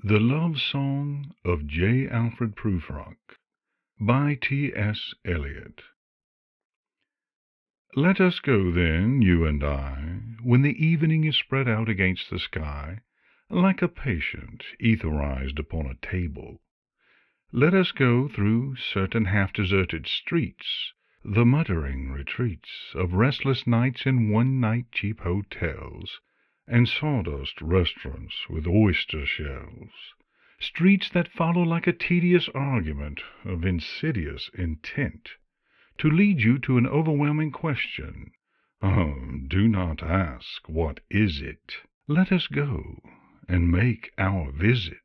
The Love Song of J. Alfred Prufrock by T.S. Eliot. Let us go then, you and I, when the evening is spread out against the sky, like a patient etherized upon a table. Let us go through certain half-deserted streets, the muttering retreats of restless nights in one-night cheap hotels, and sawdust restaurants with oyster shells, streets that follow like a tedious argument of insidious intent, to lead you to an overwhelming question. Oh, do not ask, what is it? Let us go and make our visit.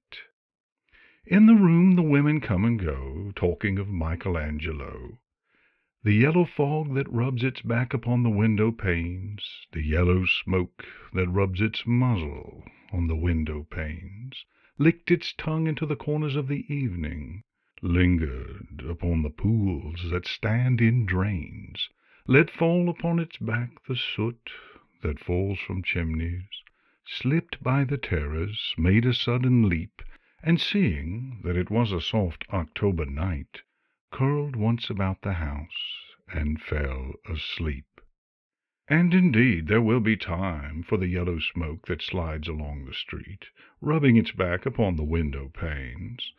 In the room the women come and go, talking of Michelangelo. The yellow fog that rubs its back upon the window panes, the yellow smoke that rubs its muzzle on the window panes, licked its tongue into the corners of the evening, lingered upon the pools that stand in drains, let fall upon its back the soot that falls from chimneys, slipped by the terrace, made a sudden leap, and seeing that it was a soft October night, curled once about the house and fell asleep. And indeed there will be time for the yellow smoke that slides along the street, rubbing its back upon the window panes.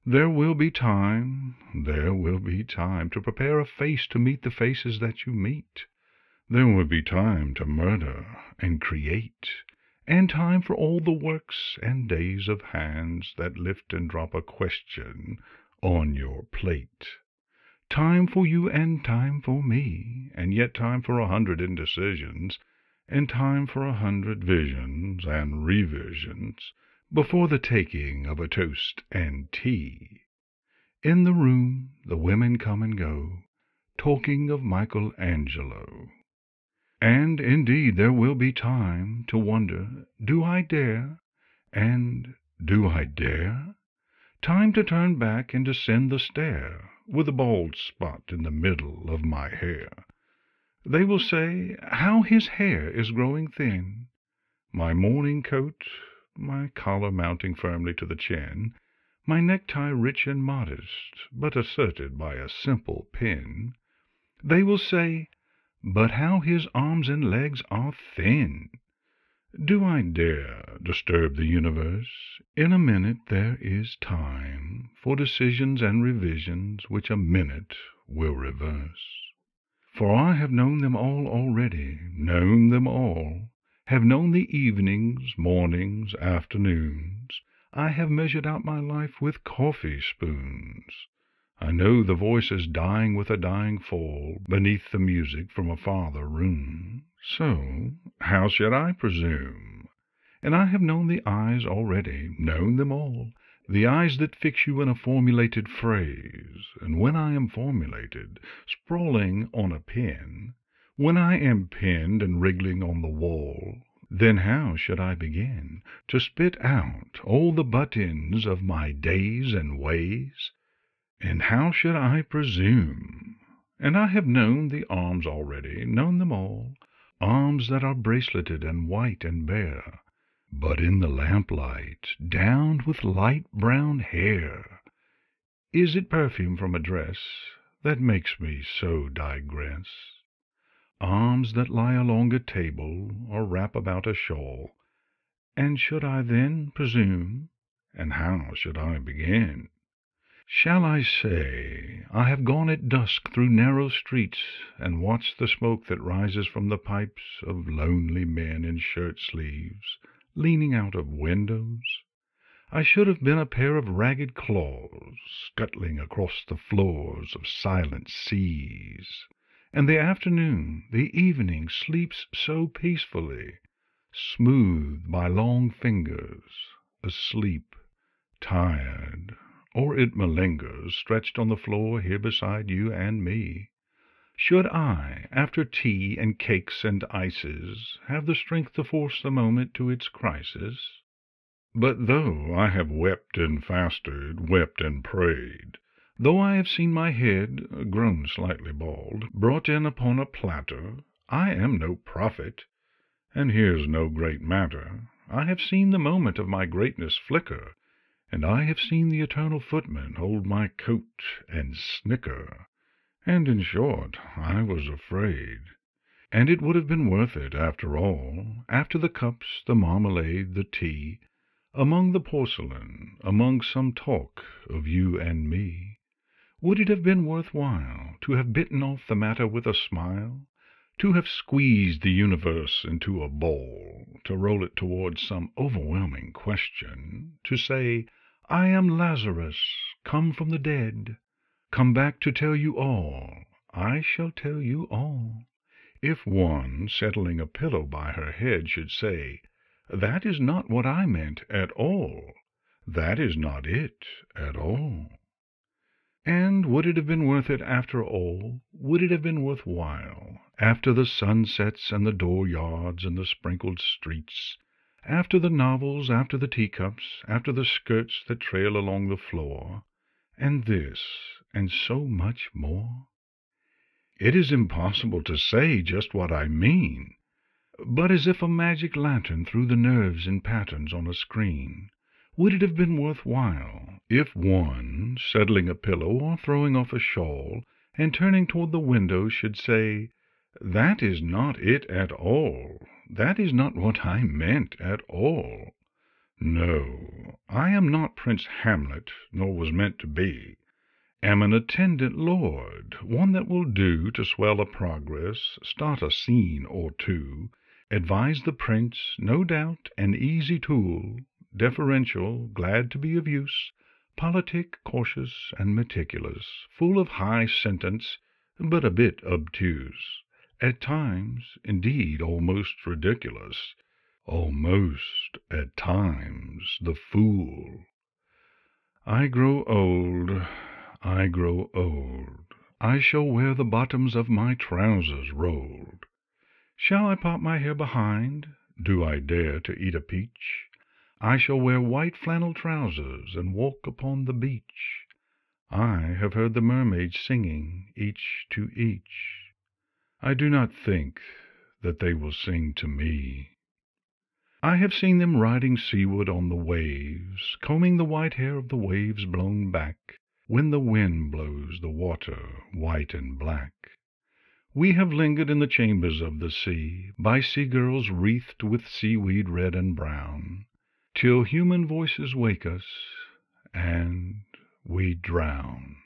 There will be time to prepare a face to meet the faces that you meet. There will be time to murder and create, and time for all the works and days of hands that lift and drop a question on your plate. Time for you and time for me, and yet time for 100 indecisions, and time for 100 visions and revisions, before the taking of a toast and tea. In the room the women come and go, talking of Michelangelo. And indeed there will be time to wonder, do I dare? And do I dare? Time to turn back and descend the stair, with a bald spot in the middle of my hair. They will say, how his hair is growing thin. My morning coat, my collar mounting firmly to the chin, my necktie rich and modest, but asserted by a simple pin. They will say, but how his arms and legs are thin. Do I dare disturb the universe? In a minute there is time for decisions and revisions which a minute will reverse. For I have known them all already, known them all, have known the evenings, mornings, afternoons. I have measured out my life with coffee spoons. I know the voices dying with a dying fall beneath the music from a farther room. So, how should I presume? And I have known the eyes already, known them all, the eyes that fix you in a formulated phrase, and when I am formulated, sprawling on a pen, when I am pinned and wriggling on the wall, then how should I begin to spit out all the butt-ends of my days and ways? And how should I presume? And I have known the arms already, known them all, arms that are braceleted and white and bare, but in the lamplight, downed with light brown hair. Is it perfume from a dress that makes me so digress? Arms that lie along a table, or wrap about a shawl. And should I then presume? And how should I begin? Shall I say, I have gone at dusk through narrow streets, and watched the smoke that rises from the pipes of lonely men in shirt-sleeves, leaning out of windows? I should have been a pair of ragged claws, scuttling across the floors of silent seas. And the afternoon, the evening, sleeps so peacefully, smoothed by long fingers, asleep, tired, or it malingers, stretched on the floor here beside you and me. Should I, after tea and cakes and ices, have the strength to force the moment to its crisis? But though I have wept and fasted, wept and prayed, though I have seen my head, grown slightly bald, brought in upon a platter, I am no prophet, and here's no great matter. I have seen the moment of my greatness flicker, and I have seen the eternal footman hold my coat and snicker, and in short, I was afraid. And it would have been worth it, after all, after the cups, the marmalade, the tea, among the porcelain, among some talk of you and me. Would it have been worth while to have bitten off the matter with a smile, to have squeezed the universe into a ball, to roll it towards some overwhelming question, to say, I am Lazarus, come from the dead, come back to tell you all, I shall tell you all? If one, settling a pillow by her head, should say, that is not what I meant at all, that is not it at all. And would it have been worth it after all? Would it have been worth while, after the sunsets and the dooryards and the sprinkled streets, after the novels, after the teacups, after the skirts that trail along the floor, and this, and so much more? It is impossible to say just what I mean, but as if a magic lantern threw the nerves in patterns on a screen, would it have been worth while if one, settling a pillow or throwing off a shawl, and turning toward the window, should say, that is not it at all, that is not what I meant at all. No, I am not Prince Hamlet, nor was meant to be. Am an attendant lord, one that will do to swell a progress, start a scene or two, advise the prince, no doubt an easy tool, deferential, glad to be of use, politic, cautious, and meticulous, full of high sentence, but a bit obtuse, at times, indeed, almost ridiculous, almost, at times, the fool. I grow old, I grow old, I shall wear the bottoms of my trousers rolled. Shall I pop my hair behind? Do I dare to eat a peach? I shall wear white flannel trousers and walk upon the beach. I have heard the mermaids singing, each to each. I do not think that they will sing to me. I have seen them riding seaward on the waves, combing the white hair of the waves blown back, when the wind blows the water white and black. We have lingered in the chambers of the sea, by sea-girls wreathed with seaweed red and brown, till human voices wake us, and we drown.